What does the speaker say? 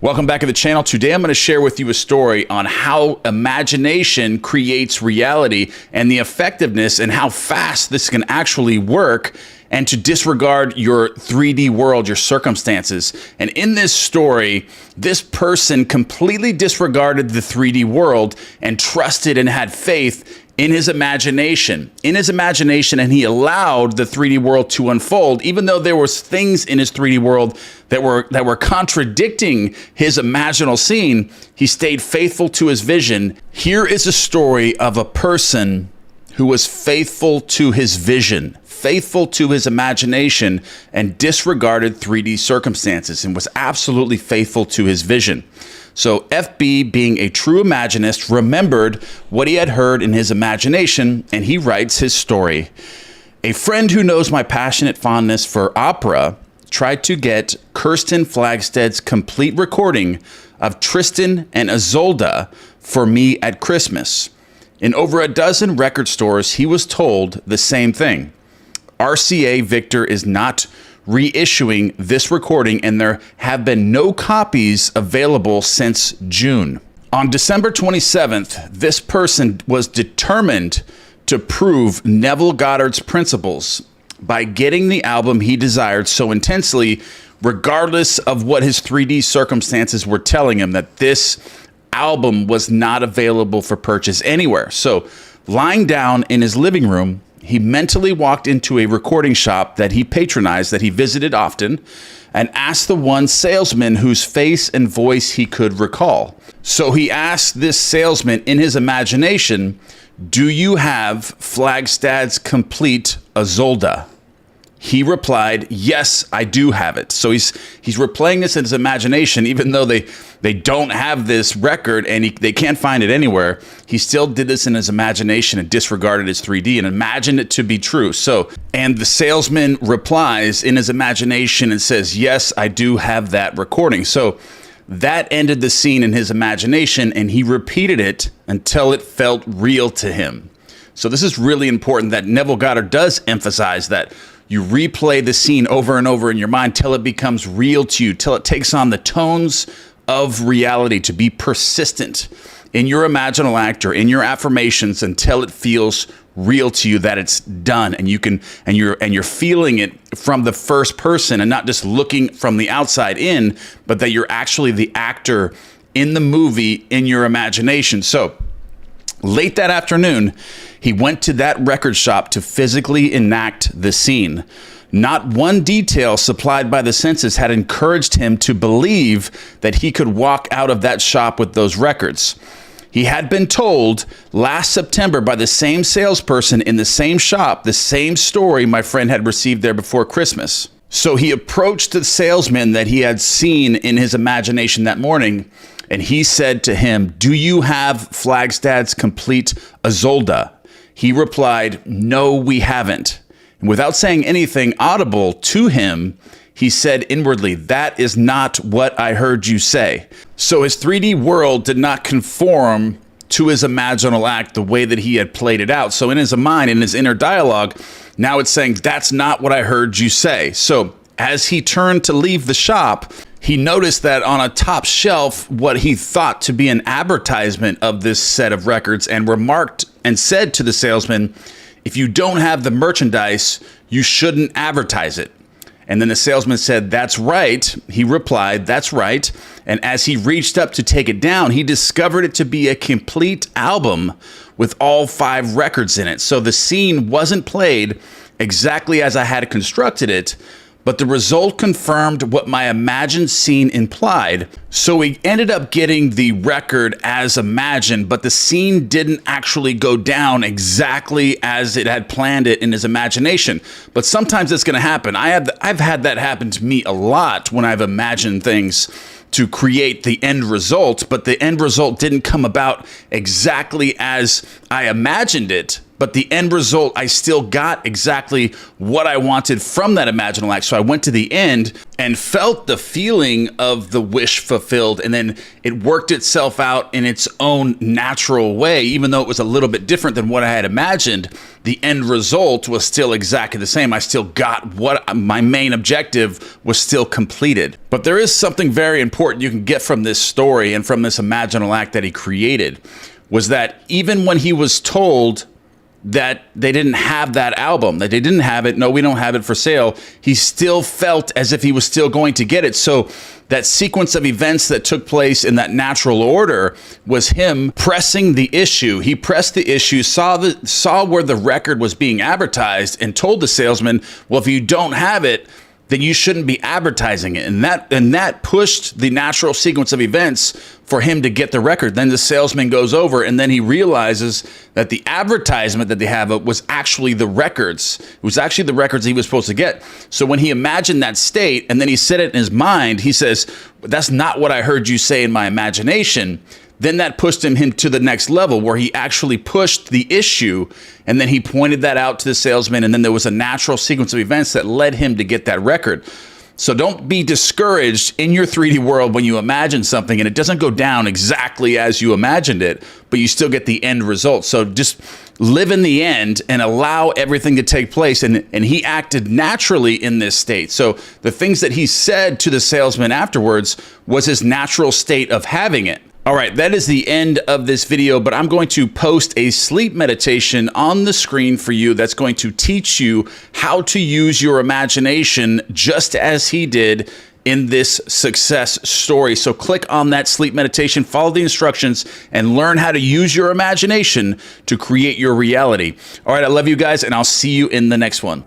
Welcome back to the channel. Today I'm going to share with you a story on how imagination creates reality and the effectiveness and how fast this can actually work, and to disregard your 3D world, your circumstances. And in this story, this person completely disregarded the 3D world and trusted and had faith in his imagination. And he allowed the 3D world to unfold, even though there was things in his 3D world that were contradicting his imaginal scene. He stayed faithful to his vision. Here is a story of a person who was faithful to his vision, faithful to his imagination, and disregarded 3D circumstances, and was absolutely faithful to his vision. So FB, being a true imaginist, remembered what he had heard in his imagination, and he writes his story. A friend who knows my passionate fondness for opera tried to get Kirsten Flagstad's complete recording of Tristan and Isolde for me at Christmas. In over a dozen record stores, he was told the same thing. RCA Victor is not reissuing this recording, and there have been no copies available since June. On December 27th, this person was determined to prove Neville Goddard's principles by getting the album he desired so intensely, regardless of what his 3D circumstances were telling him, that this album was not available for purchase anywhere. So, lying down in his living room, he mentally walked into a recording shop that he patronized, that he visited often, and asked the one salesman whose face and voice he could recall. So he asked this salesman in his imagination, "Do you have Flagstad's complete Isolde?" He replied, "Yes, I do have it." So he's replaying this in his imagination, even though they don't have this record and they can't find it anywhere. He still did this in his imagination and disregarded his 3D and imagined it to be true. So, and the salesman replies in his imagination and says, "Yes, I do have that recording." So that ended the scene in his imagination, and he repeated it until it felt real to him. So this is really important, that Neville Goddard does emphasize that you replay the scene over and over in your mind till it becomes real to you, till it takes on the tones of reality, to be persistent in your imaginal act or in your affirmations until it feels real to you, that it's done, and you're feeling it from the first person and not just looking from the outside in, but that you're actually the actor in the movie in your imagination. So late that afternoon, he went to that record shop to physically enact the scene. Not one detail supplied by the senses had encouraged him to believe that he could walk out of that shop with those records. He had been told last September by the same salesperson in the same shop, the same story my friend had received there before Christmas. So he approached the salesman that he had seen in his imagination that morning, and he said to him, "Do you have Flagstad's complete Isolde?" He replied, "No, we haven't." And without saying anything audible to him, he said inwardly, "That is not what I heard you say." So his 3D world did not conform to his imaginal act the way that he had played it out. So in his mind, in his inner dialogue, now it's saying, "That's not what I heard you say." So as he turned to leave the shop, he noticed that on a top shelf, what he thought to be an advertisement of this set of records, and remarked and said to the salesman, "If you don't have the merchandise, you shouldn't advertise it." And then the salesman said, "That's right." He replied, "That's right." And as he reached up to take it down, he discovered it to be a complete album with all 5 records in it. So the scene wasn't played exactly as I had constructed it, but the result confirmed what my imagined scene implied. So he ended up getting the record as imagined, but the scene didn't actually go down exactly as it had planned it in his imagination. But sometimes it's going to happen. I've had that happen to me a lot when I've imagined things to create the end result, but the end result didn't come about exactly as I imagined it. but the end result, I still got exactly what I wanted from that imaginal act. So I went to the end and felt the feeling of the wish fulfilled, and then it worked itself out in its own natural way. Even though it was a little bit different than what I had imagined, the end result was still exactly the same. I still got what my main objective was still completed. But there is something very important you can get from this story and from this imaginal act that he created, was that even when he was told that they didn't have that album, that they didn't have it, no, we don't have it for sale, he still felt as if he was still going to get it. So that sequence of events that took place in that natural order was him pressing the issue. He pressed the issue, saw where the record was being advertised, and told the salesman, well, if you don't have it, then you shouldn't be advertising it. And that pushed the natural sequence of events for him to get the record. Then the salesman goes over, and then he realizes that the advertisement that they have was actually the records. It was actually the records he was supposed to get. So when he imagined that state, and then he said it in his mind, he says, that's not what I heard you say in my imagination. Then that pushed him to the next level, where he actually pushed the issue, and then he pointed that out to the salesman, and then there was a natural sequence of events that led him to get that record. So don't be discouraged in your 3D world when you imagine something and it doesn't go down exactly as you imagined it, but you still get the end result. So just live in the end and allow everything to take place. And he acted naturally in this state. So the things that he said to the salesman afterwards was his natural state of having it. All right, that is the end of this video, but I'm going to post a sleep meditation on the screen for you that's going to teach you how to use your imagination just as he did in this success story. So click on that sleep meditation, follow the instructions, and learn how to use your imagination to create your reality. All right, I love you guys, and I'll see you in the next one.